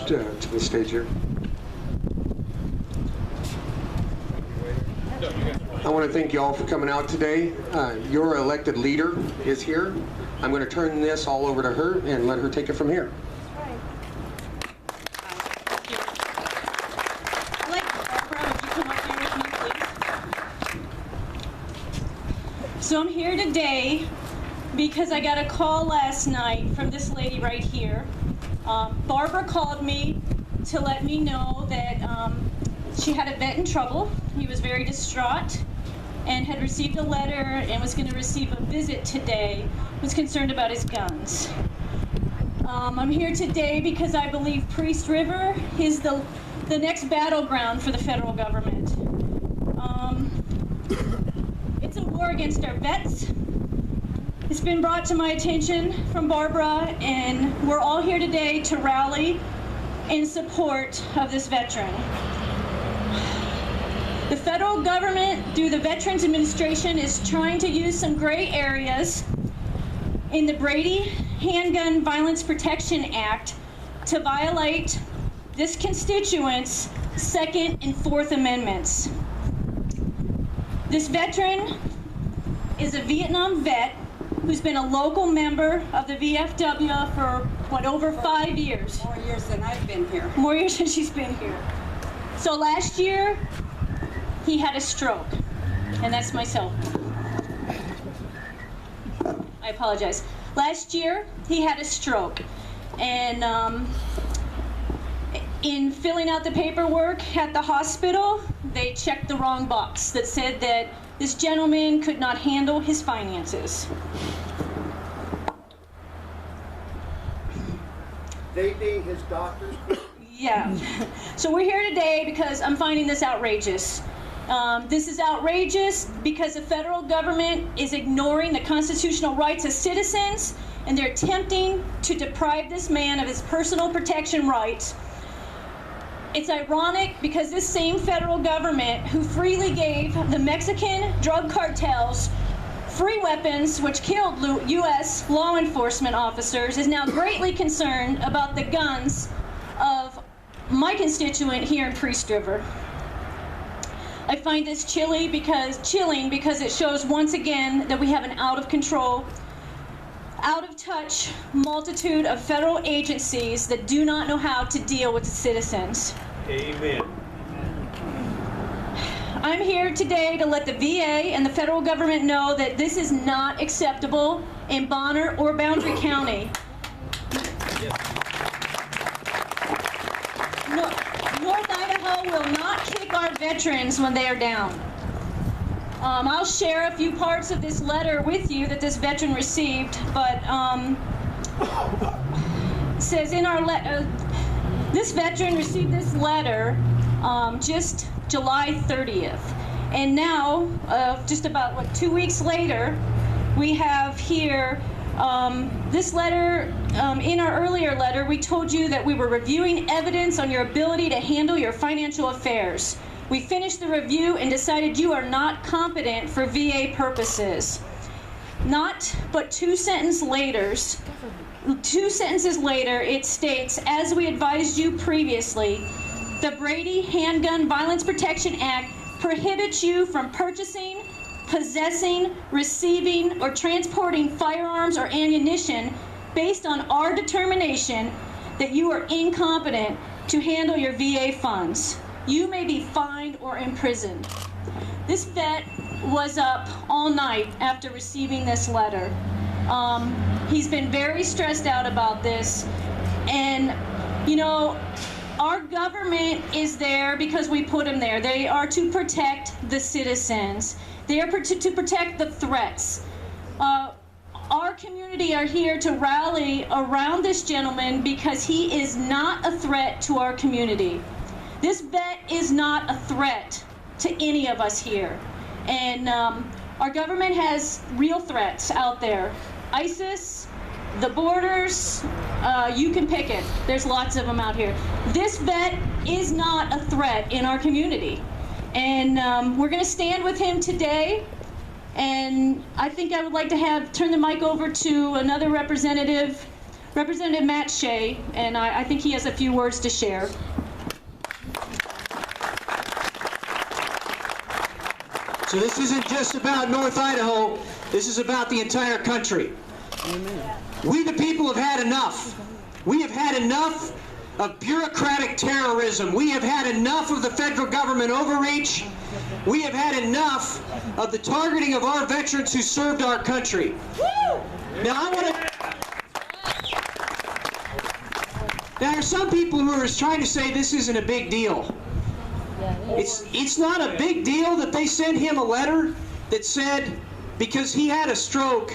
to the stage here. I want to thank you all for coming out today. Your elected leader is here. I'm going to turn this all over to her and let her take it from here. So I'm here today because I got a call last night from this lady right here. Barbara called me to let me know that she had a vet in trouble. He was very distraught and had received a letter and was going to receive a visit today. Was concerned about his guns. I'm here today because I believe Priest River is the next battleground for the federal government. It's a war against our vets. It's been brought to my attention from Barbara, and we're all here today to rally in support of this veteran. The federal government, through the Veterans Administration, is trying to use some gray areas in the Brady Handgun Violence Protection Act to violate this constituent's Second and Fourth Amendments. This veteran is a Vietnam vet who's been a local member of the VFW for, over 5 years? More years than I've been here. More years than she's been here. So last year, he had a stroke, and that's myself. I apologize. Last year, he had a stroke, and in filling out the paperwork at the hospital, they checked the wrong box that said that this gentleman could not handle his finances. They being his doctors? Yeah. So we're here today because I'm finding this outrageous. This is outrageous because the federal government is ignoring the constitutional rights of citizens, and they're attempting to deprive this man of his personal protection rights. It's ironic because this same federal government who freely gave the Mexican drug cartels free weapons which killed U.S. law enforcement officers is now greatly concerned about the guns of my constituent here in Priest River. I find this chilling because it shows once again that we have an out of control, out of touch multitude of federal agencies that do not know how to deal with the citizens. Amen. I'm here today to let the VA and the federal government know that this is not acceptable in Bonner or Boundary County. North Idaho will not kick our veterans when they are down. I'll share a few parts of this letter with you that this veteran received, but it says in our letter, this veteran received this letter just July 30th. And now, just about 2 weeks later, we have here this letter. In our earlier letter, we told you that we were reviewing evidence on your ability to handle your financial affairs. We finished the review and decided you are not competent for VA purposes. Not but two sentences later, it states, as we advised you previously, the Brady Handgun Violence Protection Act prohibits you from purchasing, possessing, receiving, or transporting firearms or ammunition based on our determination that you are incompetent to handle your VA funds. You may be fined or imprisoned. This vet was up all night after receiving this letter. He's been very stressed out about this, and you know, our government is there because we put them there. They are to protect the citizens. They are to protect the threats. Our community are here to rally around this gentleman because he is not a threat to our community. This vet is not a threat to any of us here. And our government has real threats out there. ISIS, the borders, you can pick it. There's lots of them out here. This vet is not a threat in our community. And we're gonna stand with him today. And I think I would like to turn the mic over to another representative Representative Matt Shea, and I think he has a few words to share. So this isn't just about North Idaho, this is about the entire country. We the people have had enough. We have had enough of bureaucratic terrorism. We have had enough of the federal government overreach. We have had enough of the targeting of our veterans who served our country. Now there are some people who are trying to say this isn't a big deal. It's not a big deal that they sent him a letter that said because he had a stroke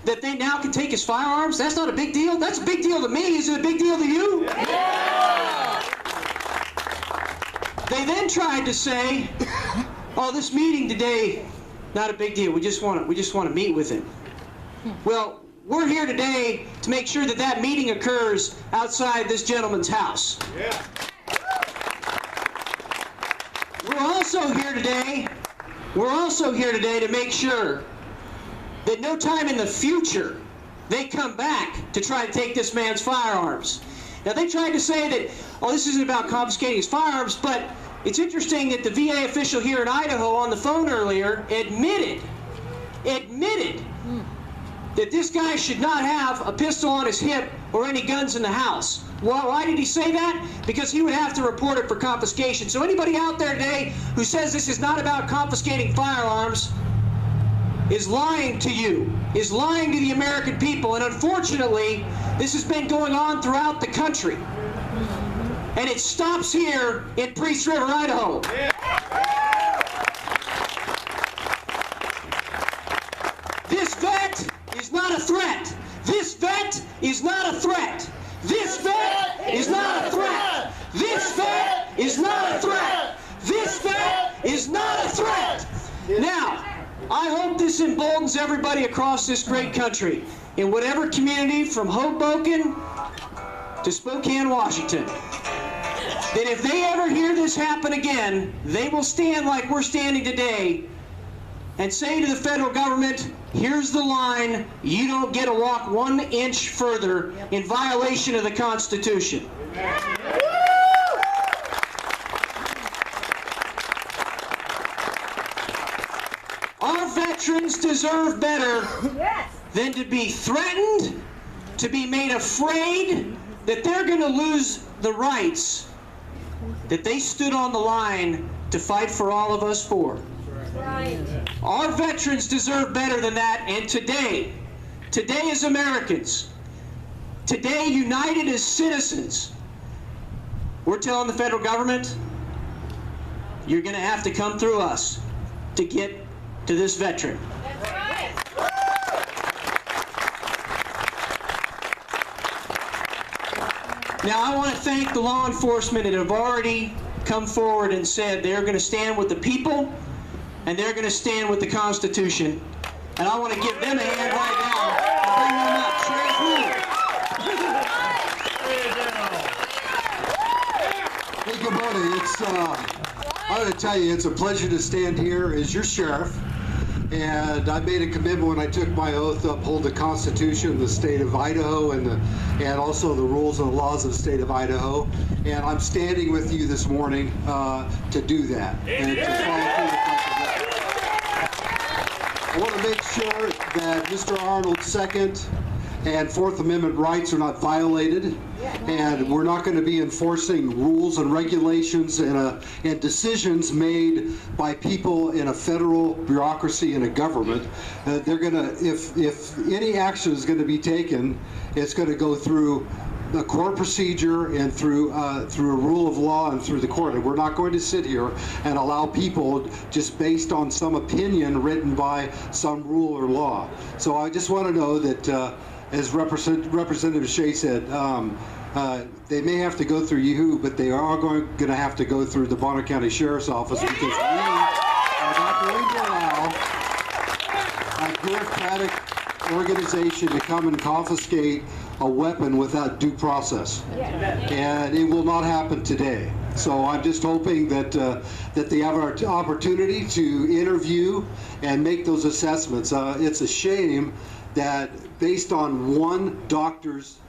that they now can take his firearms. That's not a big deal. That's a big deal to me. Is it a big deal to you? Yeah. They then tried to say, "Oh, this meeting today, not a big deal. We just want to meet with him." Well, we're here today to make sure that that meeting occurs outside this gentleman's house. Yeah. We're also here today to make sure that no time in the future they come back to try to take this man's firearms. Now they tried to say that, oh, this isn't about confiscating his firearms, but it's interesting that the VA official here in Idaho on the phone earlier admitted that this guy should not have a pistol on his hip or any guns in the house. Well, why did he say that? Because he would have to report it for confiscation. So anybody out there today who says this is not about confiscating firearms is lying to you, is lying to the American people. And unfortunately, this has been going on throughout the country. And it stops here in Priest River, Idaho. This vet is not a threat. This vet is not a threat. This vet is not a threat. This vet is not a threat. This vet is not a threat. Now, I hope this emboldens everybody across this great country, in whatever community from Hoboken to Spokane, Washington, that if they ever hear this happen again, they will stand like we're standing today and say to the federal government, here's the line, you don't get to walk 1 inch further in violation of the Constitution. Our veterans deserve better than to be threatened, to be made afraid that they're going to lose the rights that they stood on the line to fight for all of us for. Right. Our veterans deserve better than that, and today as Americans, today united as citizens, we're telling the federal government, you're going to have to come through us to get to this veteran. That's right. Now I want to thank the law enforcement that have already come forward and said they're going to stand with the people and they're going to stand with the Constitution. And I want to give them a hand right now and bring them up. Sheriff, Hey, good morning. I want to tell you, it's a pleasure to stand here as your sheriff. And I made a commitment when I took my oath to uphold the Constitution of the state of Idaho and also the rules and the laws of the state of Idaho. And I'm standing with you this morning to do that and to follow through the Constitution. I want to make sure that Mr. Arnold's Second and Fourth Amendment rights are not violated, and we're not going to be enforcing rules and regulations and decisions made by people in a federal bureaucracy and a government. They're going to, if any action is going to be taken, it's going to go through a court procedure and through a rule of law and through the court. And we're not going to sit here and allow people just based on some opinion written by some rule or law. So I just want to know that as Representative Shea said, they may have to go through you, but they are going to have to go through the Bonner County Sheriff's Office because we are not going to allow a bureaucratic organization to come and confiscate a weapon without due process. And it will not happen today. So I'm just hoping that they have our opportunity to interview and make those assessments. It's a shame that based on one doctor's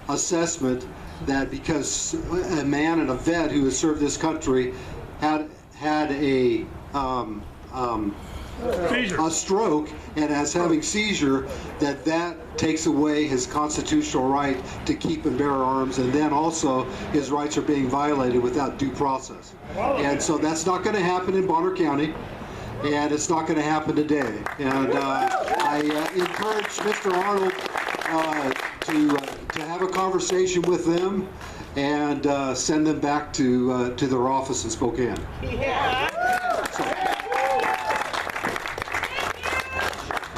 assessment that because a man and a vet who has served this country had a stroke and as having seizure, that takes away his constitutional right to keep and bear arms, and then also his rights are being violated without due process. And so that's not going to happen in Bonner County, and it's not going to happen today. And I encourage Mr. Arnold to have a conversation with them and send them back to their office in Spokane.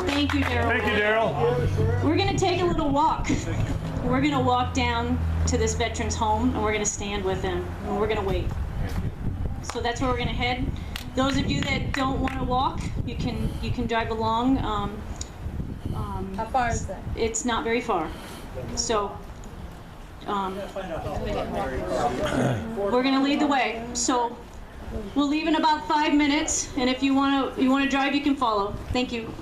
Thank you, Daryl. Thank you, Daryl. We're going to take a little walk. We're going to walk down to this veteran's home, and we're going to stand with them, and we're going to wait. So that's where we're going to head. Those of you that don't want to walk, you can drive along. How far is that? It's not very far. So we're going to lead the way. So we'll leave in about 5 minutes, and if you want to drive, you can follow. Thank you.